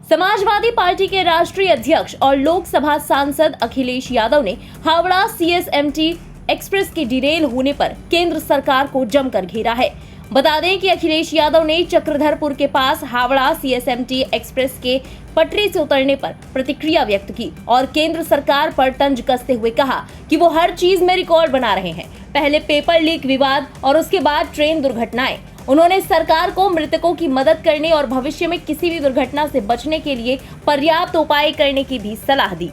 Samajwadi party के राष्ट्रीय अध्यक्ष और लोकसभा सांसद अखिलेश यादव ने हावड़ा सीएसएमटी एक्सप्रेस के डिरेल होने पर केंद्र सरकार को जमकर घेरा है। बता दें कि अखिलेश यादव ने चक्रधरपुर के पास हावड़ा सीएसएमटी एक्सप्रेस के पटरी से उतरने पर प्रतिक्रिया व्यक्त की और केंद्र सरकार पर तंज कसते हुए कहा कि वो हर चीज में रिकॉर्ड बना रहे हैं। पहले पेपर लीक विवाद और उसके बाद ट्रेन दुर्घटनाएं। उन्होंने सरकार को मृतकों की मदद करने और भविष्य में किसी भी दुर्घटना से बचने के लिए पर्याप्त उपाय करने की भी सलाह दी।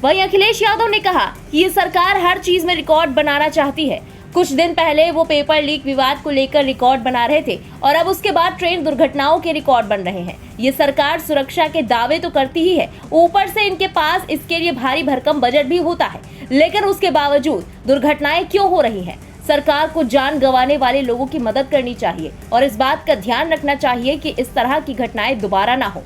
वहीं अखिलेश यादव ने कहा कि ये सरकार हर चीज में रिकॉर्ड बनाना चाहती है। कुछ दिन पहले वो पेपर लीक विवाद को लेकर रिकॉर्ड बना रहे थे और अब उसके बाद ट्रेन दुर्घटनाओं के रिकॉर्ड बन रहे हैं। ये सरकार सुरक्षा के दावे तो करती ही है, ऊपर से इनके पास इसके लिए भारी भरकम बजट भी होता है, लेकिन उसके बावजूद दुर्घटनाएं क्यों हो रही हैं? सरकार को जान गंवाने वाले लोगों की मदद करनी चाहिए और इस बात का ध्यान रखना चाहिए कि इस तरह की घटनाएं दोबारा ना हो।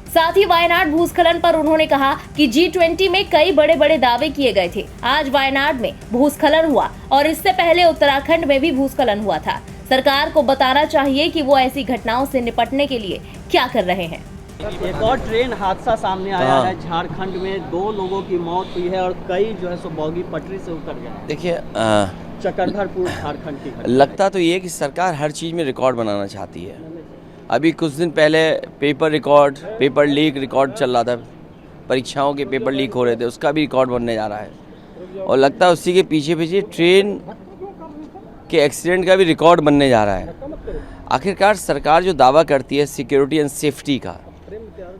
साथ ही वायनाड भूस्खलन पर उन्होंने कहा कि G20 में कई बड़े बड़े दावे किए गए थे। आज वायनाड में भूस्खलन हुआ और इससे पहले उत्तराखंड में भी भूस्खलन हुआ था। सरकार को बताना चाहिए कि वो ऐसी घटनाओं से निपटने के लिए क्या कर रहे हैं। एक और ट्रेन हादसा सामने आया है। झारखंड में 2 लोगों की मौत हुई है और कई जो है सो बोगी पटरी से उतर गए। देखिए, चक्रधरपुर झारखंड की लगता तो ये कि सरकार हर चीज़ में रिकॉर्ड बनाना चाहती है। अभी कुछ दिन पहले पेपर लीक रिकॉर्ड चल रहा था, परीक्षाओं के पेपर लीक हो रहे थे, उसका भी रिकॉर्ड बनने जा रहा है और लगता है उसी के पीछे पीछे ट्रेन के एक्सीडेंट का भी रिकॉर्ड बनने जा रहा है। आखिरकार सरकार जो दावा करती है सिक्योरिटी एंड सेफ्टी का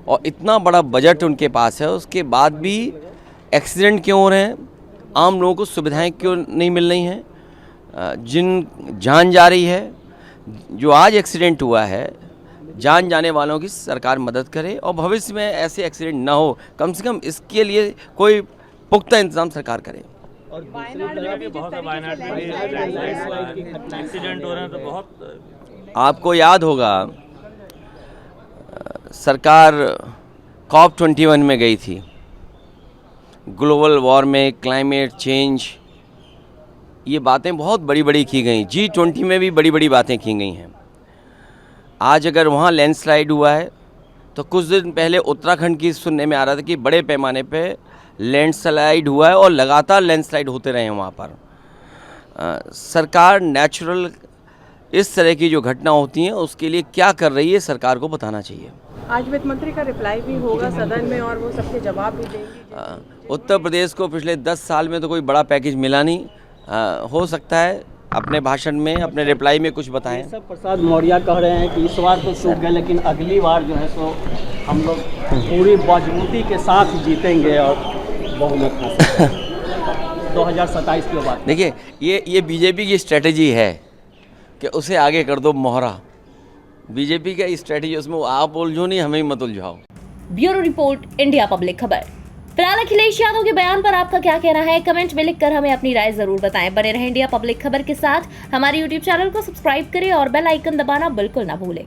और इतना बड़ा बजट उनके पास है, उसके बाद भी एक्सीडेंट क्यों हो रहे हैं? आम लोगों को सुविधाएं क्यों नहीं मिल रही हैं? जिन जान जा रही है, जो आज एक्सीडेंट हुआ है, जान जाने वालों की सरकार मदद करे और भविष्य में ऐसे एक्सीडेंट ना हो, कम से कम इसके लिए कोई पुख्ता इंतजाम सरकार करे। और एक्सीडेंट हो रहे हैं तो बहुत। आपको याद होगा सरकार COP21 में गई थी, ग्लोबल वार्मिंग, क्लाइमेट चेंज, ये बातें बहुत बड़ी बड़ी की गई। G20 में भी बड़ी बड़ी बातें की गई हैं। आज अगर वहाँ लैंडस्लाइड हुआ है तो कुछ दिन पहले उत्तराखंड की सुनने में आ रहा था कि बड़े पैमाने पे लैंडस्लाइड हुआ है और लगातार लैंडस्लाइड होते रहे हैं वहाँ पर। सरकार नेचुरल इस तरह की जो घटना होती हैं उसके लिए क्या कर रही है, सरकार को बताना चाहिए। आज वित्त मंत्री का रिप्लाई भी होगा सदन में और वो सबके जवाब भी देंगे। उत्तर प्रदेश को पिछले 10 साल में तो कोई बड़ा पैकेज मिला नहीं। हो सकता है अपने भाषण में, अपने रिप्लाई में कुछ बताएं। सब प्रसाद मौर्य कह रहे हैं कि इस बार तो सूख गए, लेकिन अगली बार जो है सो हम लोग पूरी मजबूती के साथ जीतेंगे और बहुमत हासिल 2027 के बाद। देखिए, ये बीजेपी की स्ट्रेटजी है कि उसे आगे कर दो मोहरा। बीजेपी का स्ट्रेटजी, उसमें आप उलझो नहीं, हमें मत उलझाओ। ब्यूरो रिपोर्ट, इंडिया पब्लिक खबर। फिलहाल अखिलेश यादव के बयान पर आपका क्या कहना है? कमेंट में लिखकर हमें अपनी राय जरूर बताएं। बने रहें इंडिया पब्लिक खबर के साथ। हमारे YouTube चैनल को सब्सक्राइब करें और बेल आइकन दबाना बिल्कुल ना भूलें।